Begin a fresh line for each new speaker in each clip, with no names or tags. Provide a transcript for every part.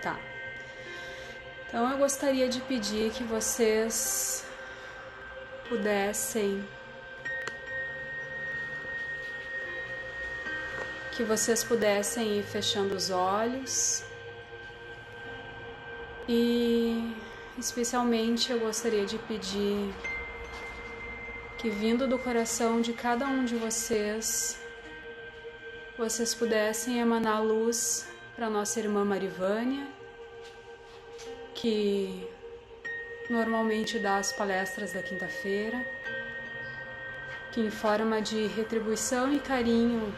Tá. Então eu gostaria de pedir que vocês pudessem ir fechando os olhos e especialmente eu gostaria de pedir que, vindo do coração de cada um de vocês pudessem emanar luz para nossa irmã Marivânia, que normalmente dá as palestras da quinta-feira, que em forma de retribuição e carinho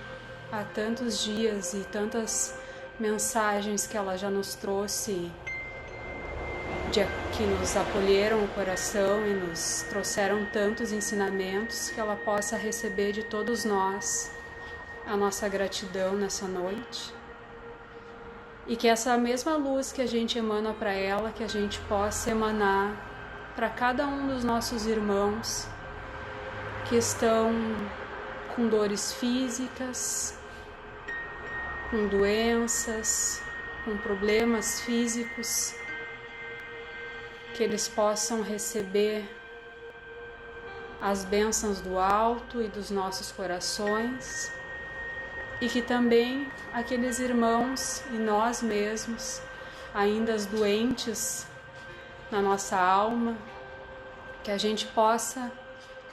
há tantos dias e tantas mensagens que ela já nos trouxe, que nos acolheram o coração e nos trouxeram tantos ensinamentos, que ela possa receber de todos nós a nossa gratidão nessa noite, e que essa mesma luz que a gente emana para ela, que a gente possa emanar para cada um dos nossos irmãos que estão com dores físicas, com doenças, com problemas físicos, que eles possam receber as bênçãos do alto e dos nossos corações, e que também aqueles irmãos e nós mesmos, ainda doentes na nossa alma, que a gente possa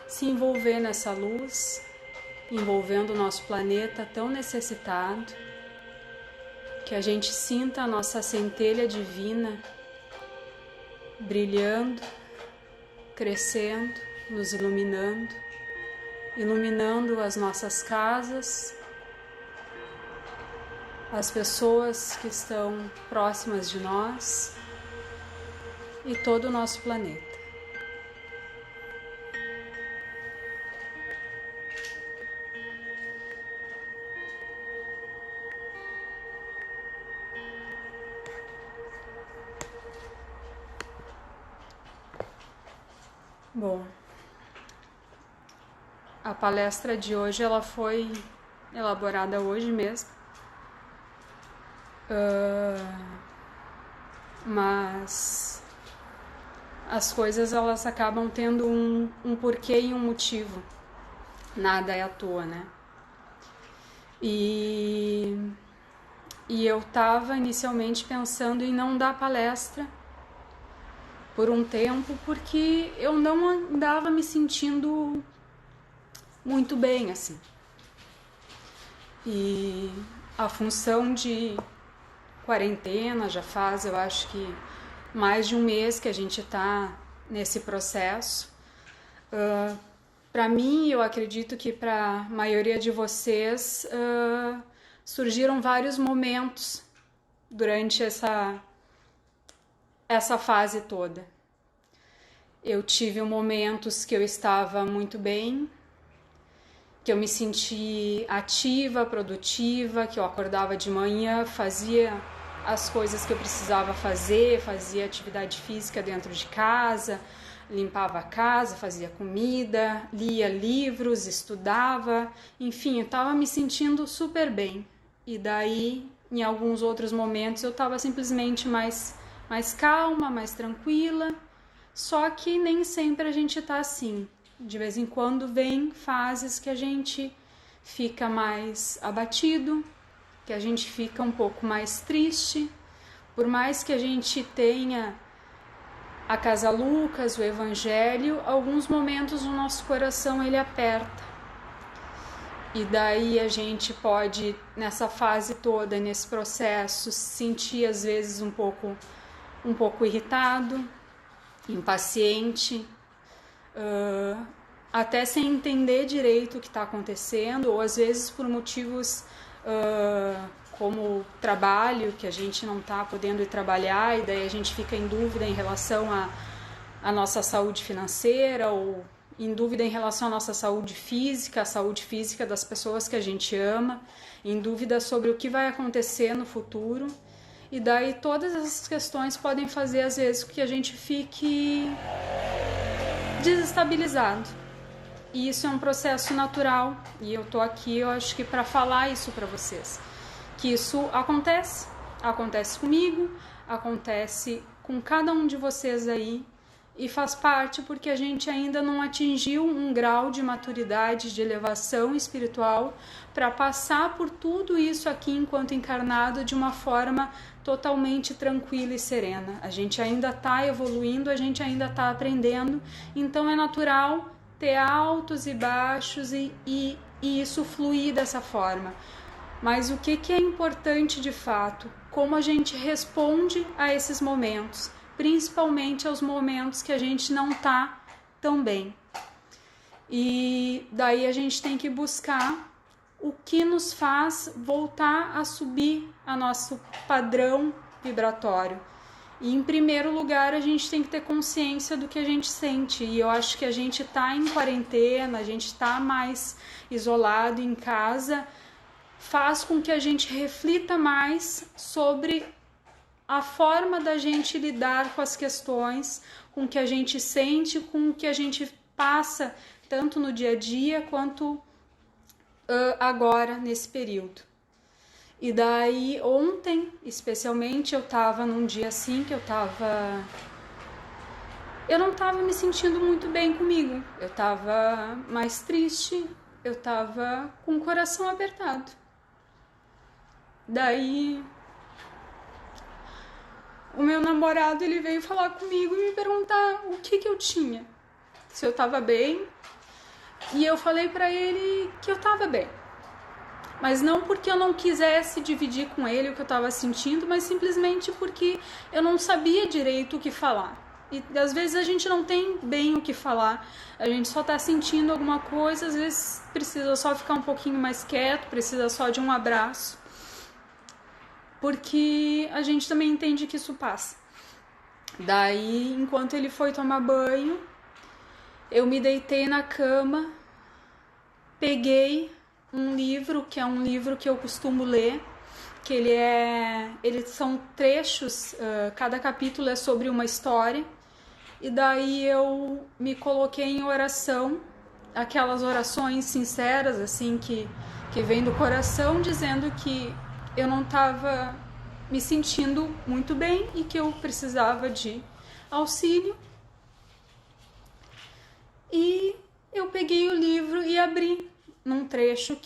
se envolver nessa luz, envolvendo o nosso planeta tão necessitado, que a gente sinta a nossa centelha divina brilhando, crescendo, nos iluminando as nossas casas, as pessoas que estão próximas de nós e todo o nosso planeta. Bom, a palestra de hoje ela foi elaborada hoje mesmo, mas as coisas elas acabam tendo um porquê e um motivo, nada é à toa, né? E eu estava inicialmente pensando em não dar palestra por um tempo, porque eu não andava me sentindo muito bem, assim. E a função de quarentena já faz, eu acho que mais de um mês que a gente está nesse processo. Para mim, eu acredito que para a maioria de vocês surgiram vários momentos durante essa fase toda. Eu tive momentos que eu estava muito bem, que eu me senti ativa, produtiva, que eu acordava de manhã, fazia as coisas que eu precisava fazer, fazia atividade física dentro de casa, limpava a casa, fazia comida, lia livros, estudava, enfim, eu estava me sentindo super bem. E daí, em alguns outros momentos, eu estava simplesmente mais calma, mais tranquila, só que nem sempre a gente está assim. De vez em quando vem fases que a gente fica mais abatido, que a gente fica um pouco mais triste, por mais que a gente tenha a Casa Lucas, o Evangelho, alguns momentos o nosso coração ele aperta. E daí a gente pode, nessa fase toda, nesse processo, se sentir às vezes um pouco irritado, impaciente, até sem entender direito o que está acontecendo, ou às vezes por motivos como trabalho, que a gente não está podendo ir trabalhar e daí a gente fica em dúvida em relação à nossa saúde financeira, ou em dúvida em relação à nossa saúde física, a saúde física das pessoas que a gente ama, em dúvida sobre o que vai acontecer no futuro. E daí todas essas questões podem fazer às vezes que a gente fique desestabilizado. E isso é um processo natural, e eu tô aqui, eu acho que para falar isso para vocês, que isso acontece, Acontece comigo, acontece com cada um de vocês aí, e faz parte porque a gente ainda não atingiu um grau de maturidade, de elevação espiritual para passar por tudo isso aqui enquanto encarnado de uma forma totalmente tranquila e serena. A gente ainda está evoluindo, a gente ainda está aprendendo, então é natural ter altos e baixos e isso fluir dessa forma. Mas o que é importante de fato? Como a gente responde a esses momentos, principalmente aos momentos que a gente não está tão bem. E daí a gente tem que buscar o que nos faz voltar a subir a nosso padrão vibratório. E em primeiro lugar a gente tem que ter consciência do que a gente sente. E eu acho que a gente está em quarentena, a gente está mais isolado em casa, faz com que a gente reflita mais sobre a forma da gente lidar com as questões, com o que a gente sente, com o que a gente passa, tanto no dia a dia quanto agora, nesse período. E daí, ontem, especialmente, eu tava num dia assim que eu não tava me sentindo muito bem comigo. Eu tava mais triste, eu tava com o coração apertado. Daí o meu namorado, ele veio falar comigo e me perguntar o que eu tinha, se eu tava bem, e eu falei pra ele que eu tava bem, mas não porque eu não quisesse dividir com ele o que eu tava sentindo, mas simplesmente porque eu não sabia direito o que falar. E às vezes a gente não tem bem o que falar, a gente só tá sentindo alguma coisa, às vezes precisa só ficar um pouquinho mais quieto, precisa só de um abraço, porque a gente também entende que isso passa. Daí, enquanto ele foi tomar banho, eu me deitei na cama, peguei um livro, que é um livro que eu costumo ler, que eles são trechos, cada capítulo é sobre uma história, e daí eu me coloquei em oração, aquelas orações sinceras, assim, que vem do coração, dizendo que eu não estava me sentindo muito bem e que eu precisava de auxílio. E eu peguei o livro e abri num trecho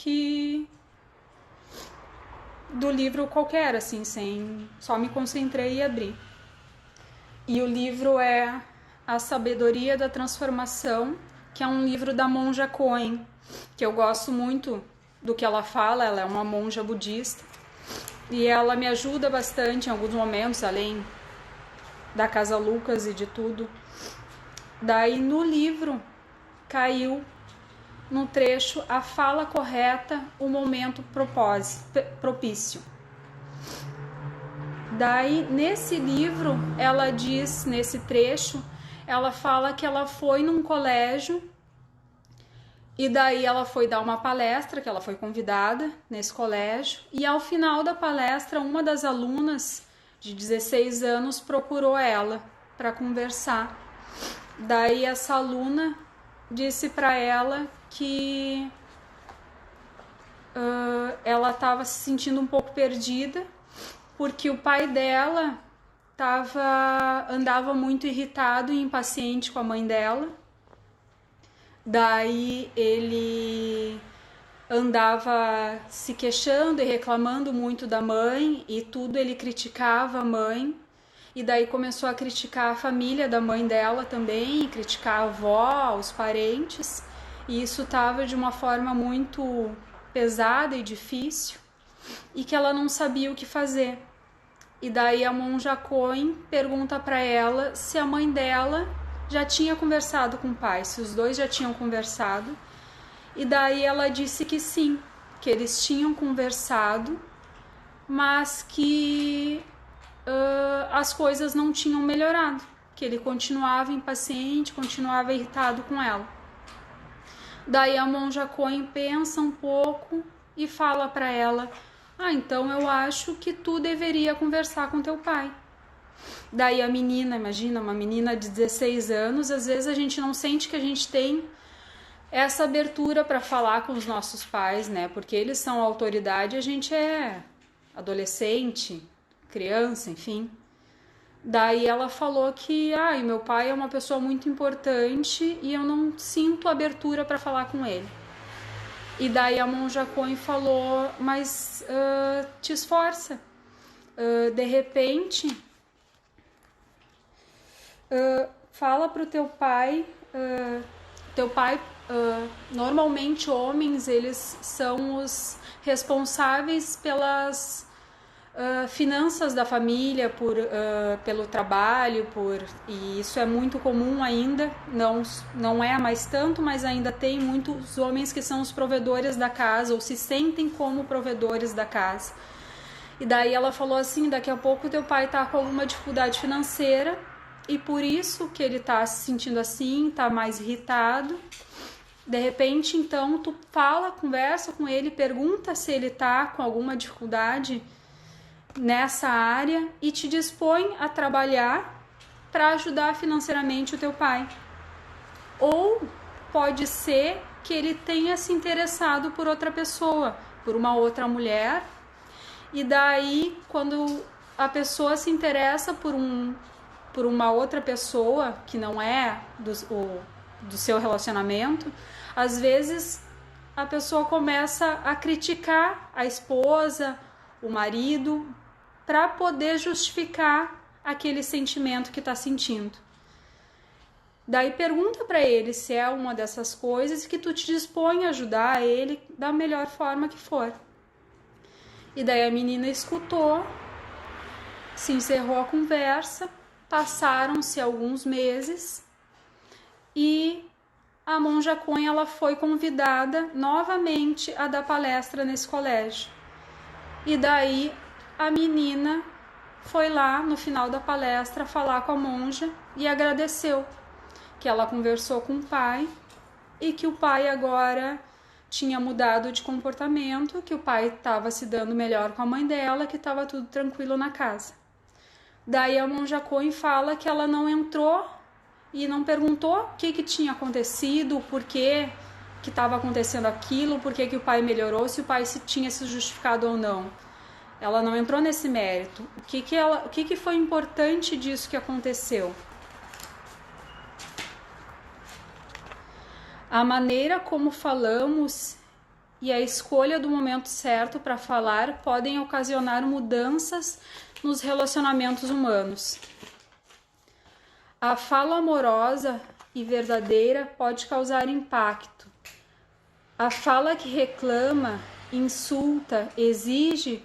do livro qualquer, assim, só me concentrei e abri. E o livro é A Sabedoria da Transformação, que é um livro da monja Coen, que eu gosto muito do que ela fala. Ela é uma monja budista e ela me ajuda bastante em alguns momentos, além da Casa Lucas e de tudo. Daí no livro caiu no trecho a fala correta, o momento propício. Daí nesse livro ela diz, nesse trecho, ela fala que ela foi num colégio e daí ela foi dar uma palestra, que ela foi convidada nesse colégio, e ao final da palestra uma das alunas de 16 anos procurou ela para conversar. Daí essa aluna disse para ela que ela estava se sentindo um pouco perdida, porque o pai dela andava muito irritado e impaciente com a mãe dela. Daí ele andava se queixando e reclamando muito da mãe, e tudo ele criticava a mãe. E daí começou a criticar a família da mãe dela também, criticar a avó, os parentes. E isso estava de uma forma muito pesada e difícil, e que ela não sabia o que fazer. E daí a monja Coen pergunta para ela se a mãe dela já tinha conversado com o pai, se os dois já tinham conversado. E daí ela disse que sim, que eles tinham conversado, mas que as coisas não tinham melhorado, que ele continuava impaciente, continuava irritado com ela. Daí a monja Coen pensa um pouco e fala para ela: então eu acho que tu deveria conversar com teu pai. Daí a menina, imagina, uma menina de 16 anos, às vezes a gente não sente que a gente tem essa abertura para falar com os nossos pais, né? Porque eles são a autoridade e a gente é adolescente, criança, enfim. Daí ela falou que meu pai é uma pessoa muito importante e eu não sinto abertura para falar com ele. E daí a monja Coen falou, mas te esforça. De repente, fala pro teu pai. Normalmente homens, eles são os responsáveis pelas finanças da família, pelo trabalho, e isso é muito comum ainda, não é mais tanto, mas ainda tem muitos homens que são os provedores da casa, ou se sentem como provedores da casa. E daí ela falou assim, daqui a pouco teu pai tá com alguma dificuldade financeira, e por isso que ele tá se sentindo assim, tá mais irritado. De repente, então, tu conversa com ele, pergunta se ele tá com alguma dificuldade nessa área e te dispõe a trabalhar para ajudar financeiramente o teu pai. Ou pode ser que ele tenha se interessado por outra pessoa, por uma outra mulher, e daí quando a pessoa se interessa por uma outra pessoa que não é do seu relacionamento, às vezes a pessoa começa a criticar a esposa, o marido, para poder justificar aquele sentimento que está sentindo. Daí pergunta para ele se é uma dessas coisas que tu te dispõe a ajudar ele da melhor forma que for. E daí a menina escutou, se encerrou a conversa, passaram-se alguns meses e a monja Coen, ela foi convidada novamente a dar palestra nesse colégio. E daí a menina foi lá no final da palestra falar com a monja e agradeceu que ela conversou com o pai e que o pai agora tinha mudado de comportamento, que o pai estava se dando melhor com a mãe dela, que estava tudo tranquilo na casa. Daí a monja Coen fala que ela não entrou e não perguntou o que tinha acontecido, por que estava acontecendo aquilo, por que o pai melhorou, se o pai tinha se justificado ou não. Ela não entrou nesse mérito. O que foi importante disso que aconteceu? A maneira como falamos e a escolha do momento certo para falar podem ocasionar mudanças nos relacionamentos humanos. A fala amorosa e verdadeira pode causar impacto. A fala que reclama, insulta, exige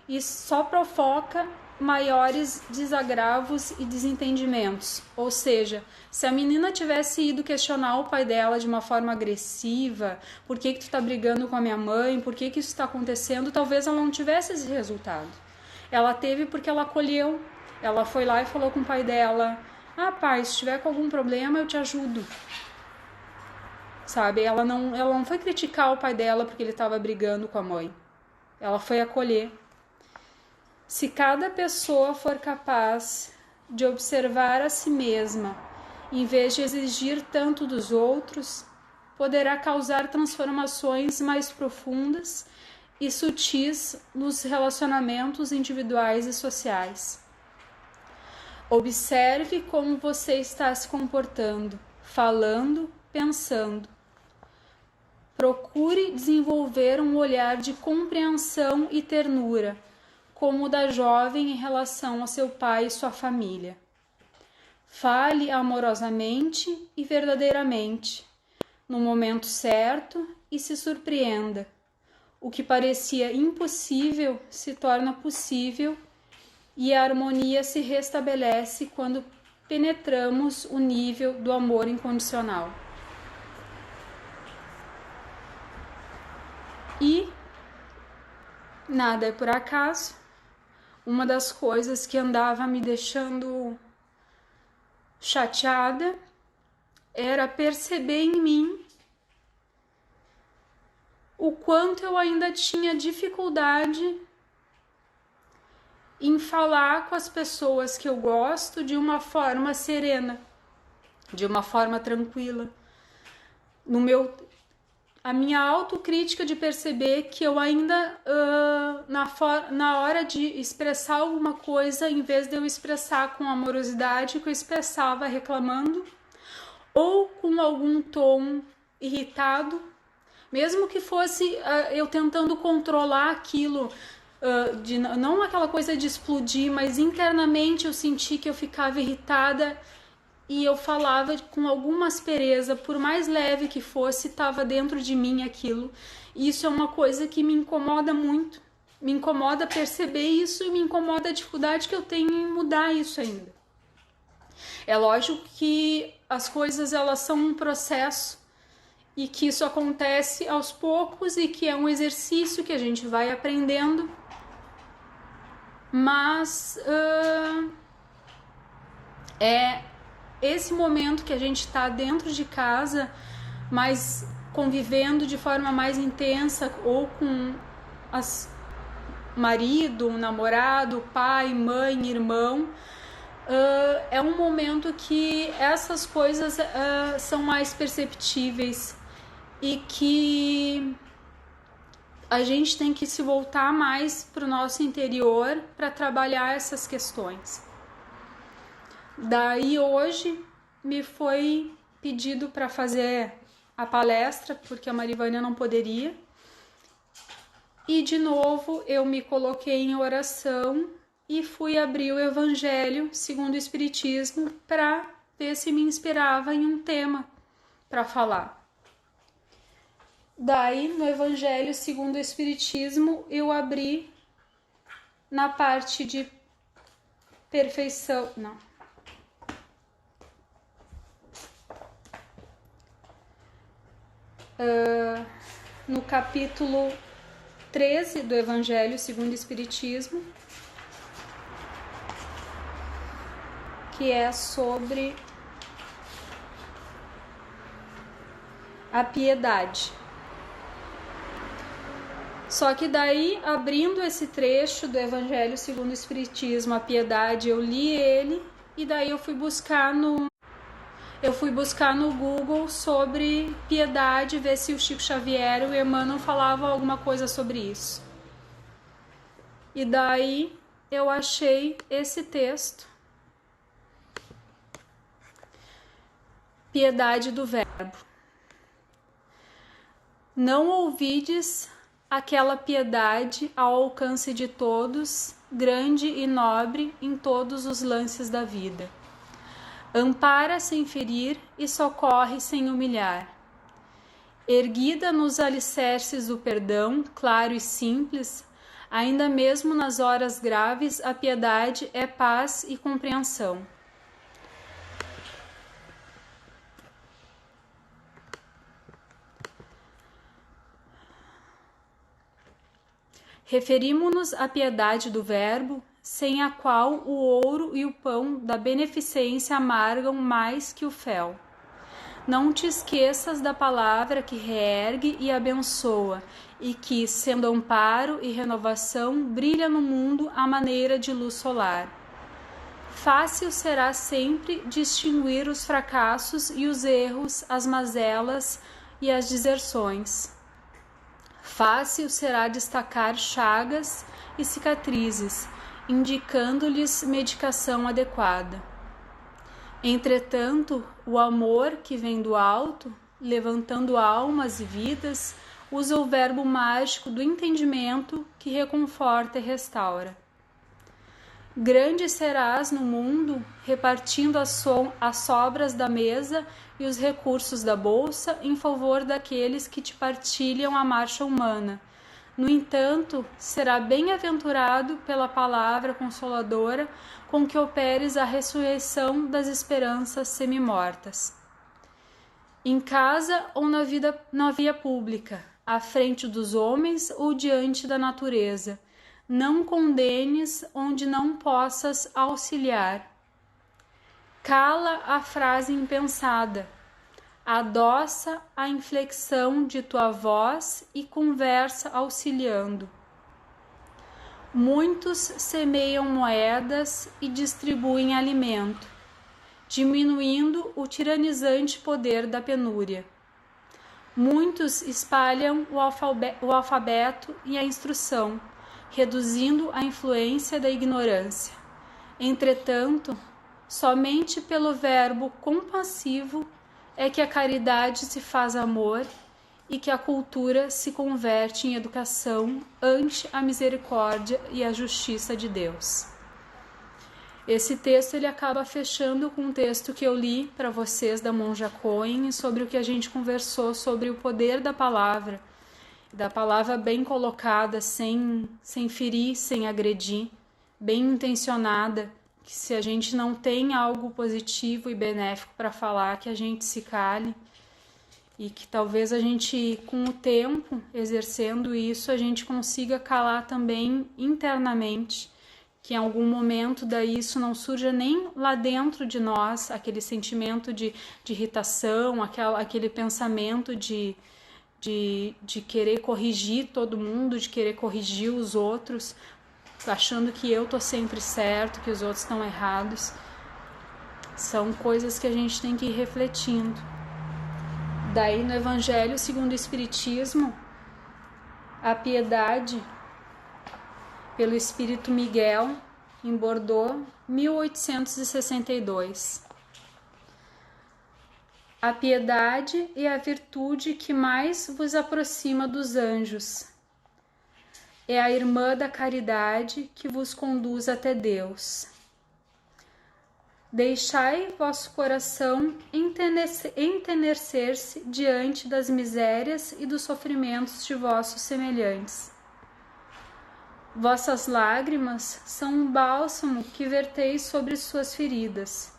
e só provoca maiores desagravos e desentendimentos. Ou seja, se a menina tivesse ido questionar o pai dela de uma forma agressiva, por que tu tá brigando com a minha mãe, por que isso está acontecendo, talvez ela não tivesse esse resultado. Ela teve porque ela acolheu, ela foi lá e falou com o pai dela, pai, se tiver com algum problema eu te ajudo. Sabe, ela não foi criticar o pai dela porque ele estava brigando com a mãe, ela foi acolher. Se cada pessoa for capaz de observar a si mesma, em vez de exigir tanto dos outros, poderá causar transformações mais profundas e sutis nos relacionamentos individuais e sociais. Observe como você está se comportando, falando, pensando. Procure desenvolver um olhar de compreensão e ternura, como o da jovem em relação ao seu pai e sua família. Fale amorosamente e verdadeiramente, no momento certo, e se surpreenda. O que parecia impossível se torna possível e a harmonia se restabelece quando penetramos o nível do amor incondicional. E nada é por acaso. Uma das coisas que andava me deixando chateada era perceber em mim o quanto eu ainda tinha dificuldade em falar com as pessoas que eu gosto de uma forma serena, de uma forma tranquila. a minha autocrítica de perceber que eu ainda, na hora de expressar alguma coisa, em vez de eu expressar com amorosidade, que eu expressava reclamando ou com algum tom irritado, mesmo que fosse eu tentando controlar aquilo, não aquela coisa de explodir, mas internamente eu senti que eu ficava irritada e eu falava com alguma aspereza, por mais leve que fosse, estava dentro de mim aquilo. E isso é uma coisa que me incomoda muito. Me incomoda perceber isso e me incomoda a dificuldade que eu tenho em mudar isso ainda. É lógico que as coisas elas são um processo e que isso acontece aos poucos e que é um exercício que a gente vai aprendendo. Mas é esse momento que a gente está dentro de casa, mas convivendo de forma mais intensa, ou com marido, namorado, pai, mãe, irmão, é um momento que essas coisas são mais perceptíveis e que a gente tem que se voltar mais para o nosso interior para trabalhar essas questões. Daí hoje me foi pedido para fazer a palestra, porque a Marivânia não poderia. E de novo eu me coloquei em oração e fui abrir o Evangelho segundo o Espiritismo para ver se me inspirava em um tema para falar. Daí no Evangelho segundo o Espiritismo eu abri na parte de perfeição, no capítulo 13 do Evangelho segundo o Espiritismo, que é sobre a piedade. Só que daí, abrindo esse trecho do Evangelho segundo o Espiritismo, a piedade, eu li ele e daí eu fui buscar no Google sobre piedade, ver se o Chico Xavier e o Emmanuel falavam alguma coisa sobre isso. E daí eu achei esse texto, Piedade do Verbo. Não ouvides aquela piedade ao alcance de todos, grande e nobre em todos os lances da vida. Ampara sem ferir e socorre sem humilhar. Erguida nos alicerces do perdão, claro e simples, ainda mesmo nas horas graves, a piedade é paz e compreensão. Referimo-nos à piedade do Verbo, sem a qual o ouro e o pão da beneficência amargam mais que o fel. Não te esqueças da palavra que reergue e abençoa, e que, sendo amparo e renovação, brilha no mundo à maneira de luz solar. Fácil será sempre distinguir os fracassos e os erros, as mazelas e as deserções. Fácil será destacar chagas e cicatrizes, indicando-lhes medicação adequada. Entretanto, o amor que vem do alto, levantando almas e vidas, usa o verbo mágico do entendimento que reconforta e restaura. Grande serás no mundo, repartindo as sobras da mesa e os recursos da bolsa em favor daqueles que te partilham a marcha humana. No entanto, será bem-aventurado pela palavra consoladora com que operes a ressurreição das esperanças semimortas. Em casa ou na via pública, à frente dos homens ou diante da natureza, não condenes onde não possas auxiliar. Cala a frase impensada, adoça a inflexão de tua voz e conversa auxiliando. Muitos semeiam moedas e distribuem alimento, diminuindo o tiranizante poder da penúria. Muitos espalham o alfabeto e a instrução, reduzindo a influência da ignorância. Entretanto, somente pelo verbo compassivo é que a caridade se faz amor e que a cultura se converte em educação ante a misericórdia e a justiça de Deus. Esse texto ele acaba fechando com um texto que eu li para vocês da Monja Coen sobre o que a gente conversou sobre o poder da palavra bem colocada, sem ferir, sem agredir, bem intencionada, que se a gente não tem algo positivo e benéfico para falar, que a gente se cale e que talvez a gente, com o tempo, exercendo isso, a gente consiga calar também internamente, que em algum momento daí isso não surja nem lá dentro de nós, aquele sentimento de irritação, aquele pensamento de querer corrigir todo mundo, de querer corrigir os outros, achando que eu tô sempre certo, que os outros estão errados. São coisas que a gente tem que ir refletindo. Daí no Evangelho segundo o Espiritismo, a piedade pelo Espírito Miguel, em Bordeaux, 1862. A piedade é a virtude que mais vos aproxima dos anjos. É a irmã da caridade que vos conduz até Deus. Deixai vosso coração entenecer-se diante das misérias e dos sofrimentos de vossos semelhantes. Vossas lágrimas são um bálsamo que verteis sobre suas feridas,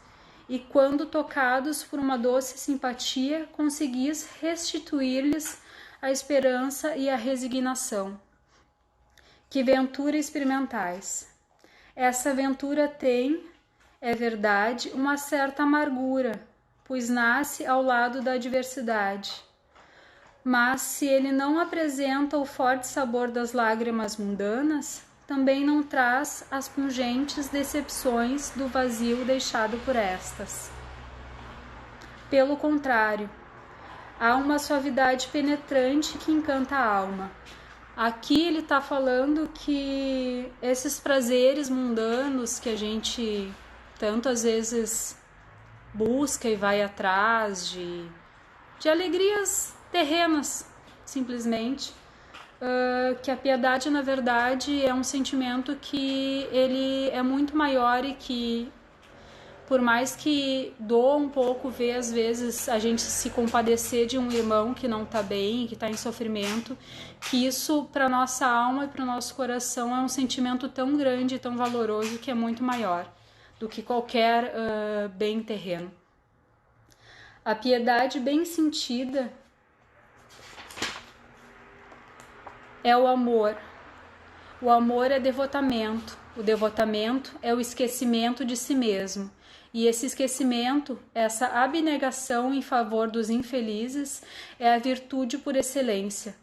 e quando tocados por uma doce simpatia, conseguis restituir-lhes a esperança e a resignação. Que ventura experimentais! Essa ventura tem, é verdade, uma certa amargura, pois nasce ao lado da adversidade. Mas se ele não apresenta o forte sabor das lágrimas mundanas, também não traz as pungentes decepções do vazio deixado por estas. Pelo contrário, há uma suavidade penetrante que encanta a alma. Aqui ele está falando que esses prazeres mundanos que a gente tanto às vezes busca e vai atrás de alegrias terrenas, simplesmente, que a piedade, na verdade, é um sentimento que ele é muito maior e que, por mais que doa um pouco ver, às vezes, a gente se compadecer de um irmão que não está bem, que está em sofrimento, que isso, para nossa alma e para o nosso coração, é um sentimento tão grande e tão valoroso que é muito maior do que qualquer bem terreno. A piedade bem sentida é o amor. O amor é devotamento. O devotamento é o esquecimento de si mesmo. E esse esquecimento, essa abnegação em favor dos infelizes, é a virtude por excelência.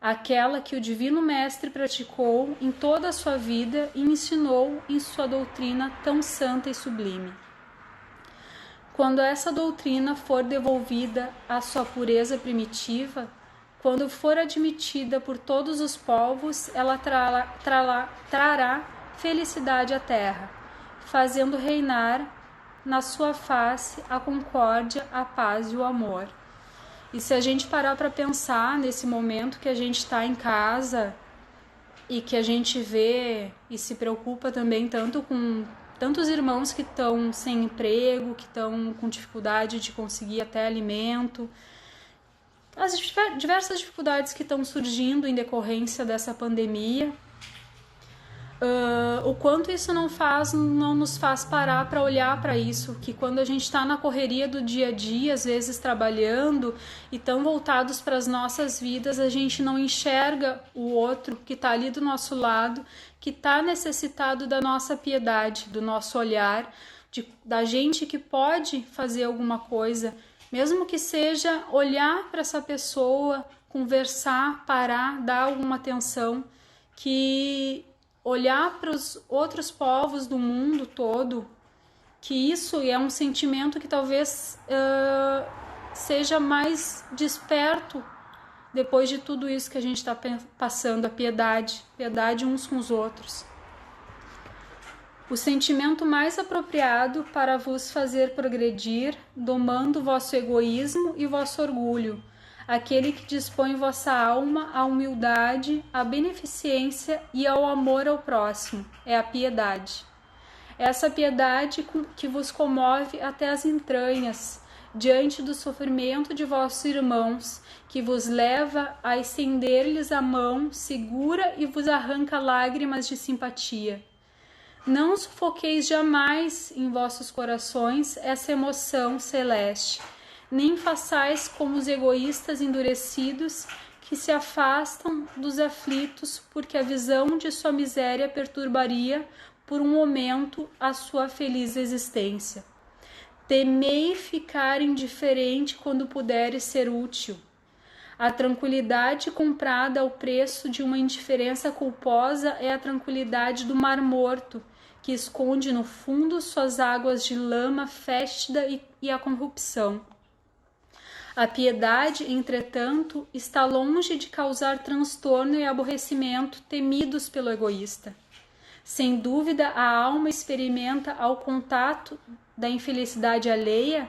Aquela que o Divino Mestre praticou em toda a sua vida e ensinou em sua doutrina tão santa e sublime. Quando essa doutrina for devolvida à sua pureza primitiva, quando for admitida por todos os povos, ela trará felicidade à terra, fazendo reinar na sua face a concórdia, a paz e o amor. E se a gente parar para pensar nesse momento que a gente está em casa e que a gente vê e se preocupa também tanto com tantos irmãos que estão sem emprego, que estão com dificuldade de conseguir até alimento, as diversas dificuldades que estão surgindo em decorrência dessa pandemia, o quanto isso não nos faz parar para olhar para isso, que quando a gente está na correria do dia a dia, às vezes trabalhando e tão voltados para as nossas vidas, a gente não enxerga o outro que está ali do nosso lado, que está necessitado da nossa piedade, do nosso olhar, da gente que pode fazer alguma coisa, mesmo que seja olhar para essa pessoa, conversar, parar, dar alguma atenção, que olhar para os outros povos do mundo todo, que isso é um sentimento que talvez seja mais desperto depois de tudo isso que a gente está passando, a piedade uns com os outros. O sentimento mais apropriado para vos fazer progredir, domando vosso egoísmo e vosso orgulho, aquele que dispõe vossa alma à humildade, à beneficência e ao amor ao próximo, é a piedade. Essa piedade que vos comove até as entranhas, diante do sofrimento de vossos irmãos, que vos leva a estender-lhes a mão segura e vos arranca lágrimas de simpatia. Não sufoqueis jamais em vossos corações essa emoção celeste, nem façais como os egoístas endurecidos que se afastam dos aflitos porque a visão de sua miséria perturbaria por um momento a sua feliz existência. Temei ficar indiferente quando puderes ser útil. A tranquilidade comprada ao preço de uma indiferença culposa é a tranquilidade do mar morto, que esconde no fundo suas águas de lama fétida e a corrupção. A piedade, entretanto, está longe de causar transtorno e aborrecimento temidos pelo egoísta. Sem dúvida, a alma experimenta ao contato da infelicidade alheia,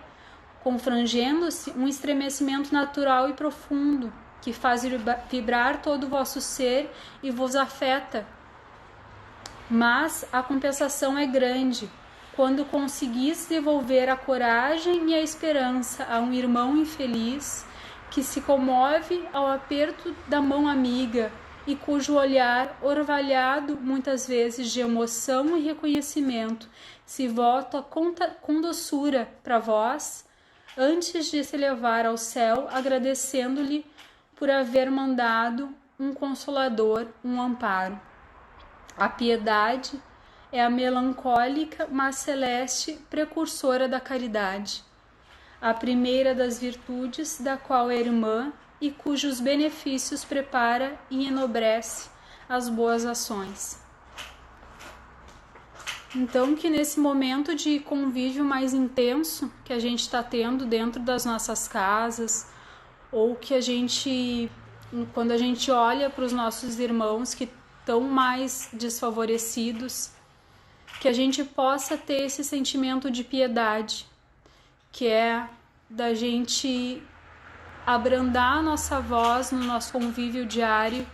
confrangendo-se, um estremecimento natural e profundo, que faz vibrar todo o vosso ser e vos afeta. Mas a compensação é grande, quando conseguis devolver a coragem e a esperança a um irmão infeliz, que se comove ao aperto da mão amiga, e cujo olhar, orvalhado muitas vezes de emoção e reconhecimento, se volta com doçura para vós, antes de se levar ao céu, agradecendo-lhe por haver mandado um consolador, um amparo. A piedade é a melancólica, mas celeste precursora da caridade, a primeira das virtudes, da qual é irmã, e cujos benefícios prepara e enobrece as boas ações. Então, que nesse momento de convívio mais intenso que a gente está tendo dentro das nossas casas, ou que quando a gente olha para os nossos irmãos que estão mais desfavorecidos, que a gente possa ter esse sentimento de piedade, que é da gente abrandar a nossa voz no nosso convívio diário,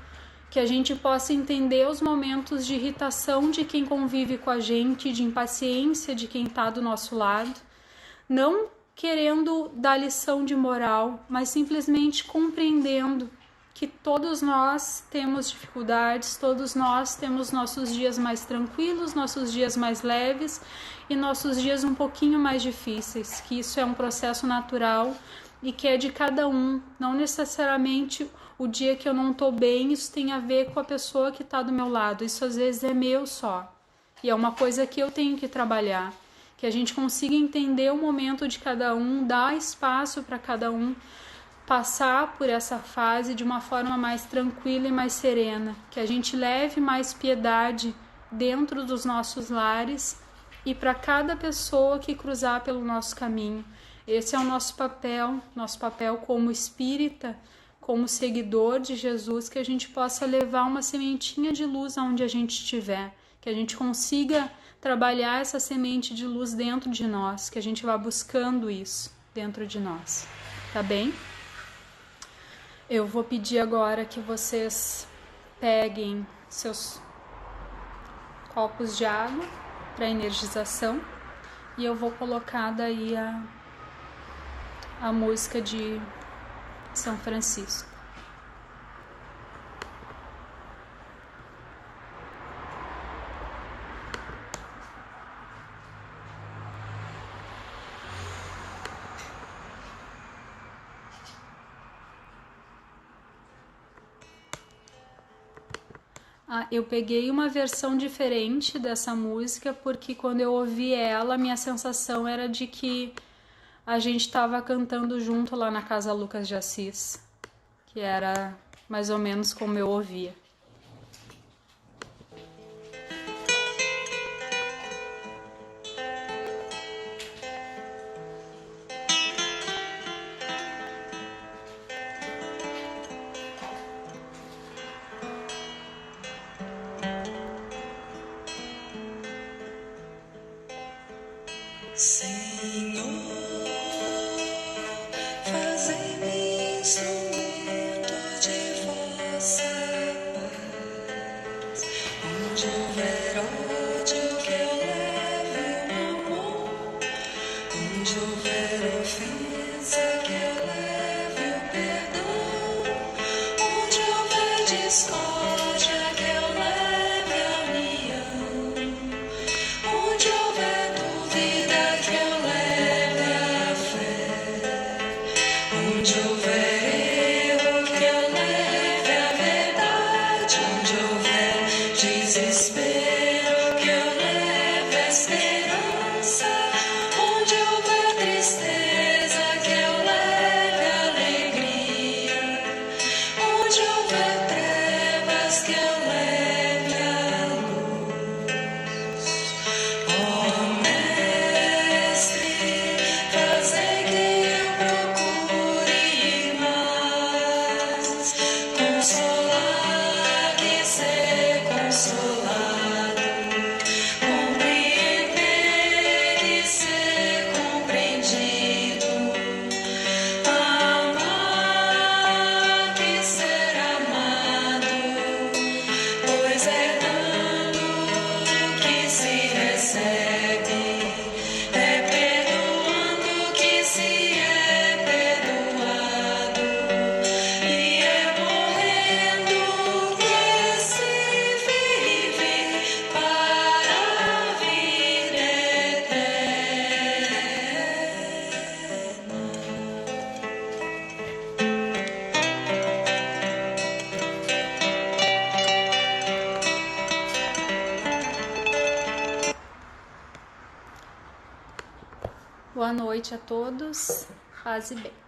que a gente possa entender os momentos de irritação de quem convive com a gente, de impaciência de quem está do nosso lado, não querendo dar lição de moral, mas simplesmente compreendendo que todos nós temos dificuldades, todos nós temos nossos dias mais tranquilos, nossos dias mais leves e nossos dias um pouquinho mais difíceis, que isso é um processo natural e que é de cada um, não necessariamente o dia que eu não estou bem, isso tem a ver com a pessoa que está do meu lado, isso às vezes é meu só, e é uma coisa que eu tenho que trabalhar, que a gente consiga entender o momento de cada um, dar espaço para cada um passar por essa fase de uma forma mais tranquila e mais serena, que a gente leve mais piedade dentro dos nossos lares e para cada pessoa que cruzar pelo nosso caminho. Esse é o nosso papel como espírita, como seguidor de Jesus, que a gente possa levar uma sementinha de luz aonde a gente estiver, que a gente consiga trabalhar essa semente de luz dentro de nós, que a gente vá buscando isso dentro de nós, tá bem? Eu vou pedir agora que vocês peguem seus copos de água para energização e eu vou colocar daí a música de São Francisco. Eu peguei uma versão diferente dessa música porque quando eu ouvi ela, minha sensação era de que a gente estava cantando junto lá na Casa Lucas de Assis, que era mais ou menos como eu ouvia.
Senhor, fazei-me instrumento de vossa paz. Onde houver ódio, que eu leve o amor. Onde houver ofensa, que eu leve o perdão. Onde houver discórdia, que eu leve a união. Onde houver dúvida, que eu leve a fé. Onde houver erro, que eu leve a verdade. Onde houver desespero, que eu leve a esperança. Onde houver tristeza, que eu leve a alegria. Onde houver trevas, que eu leve a luz. Ó Mestre, fazei que eu procure mais consolar que ser consolado, compreender que ser compreendido, amar que ser amado, pois é dando que se recebe, é perdoando que se é perdoado, e é morrendo que se vive para a vida eterna.
Boa noite a todos, paz e bem.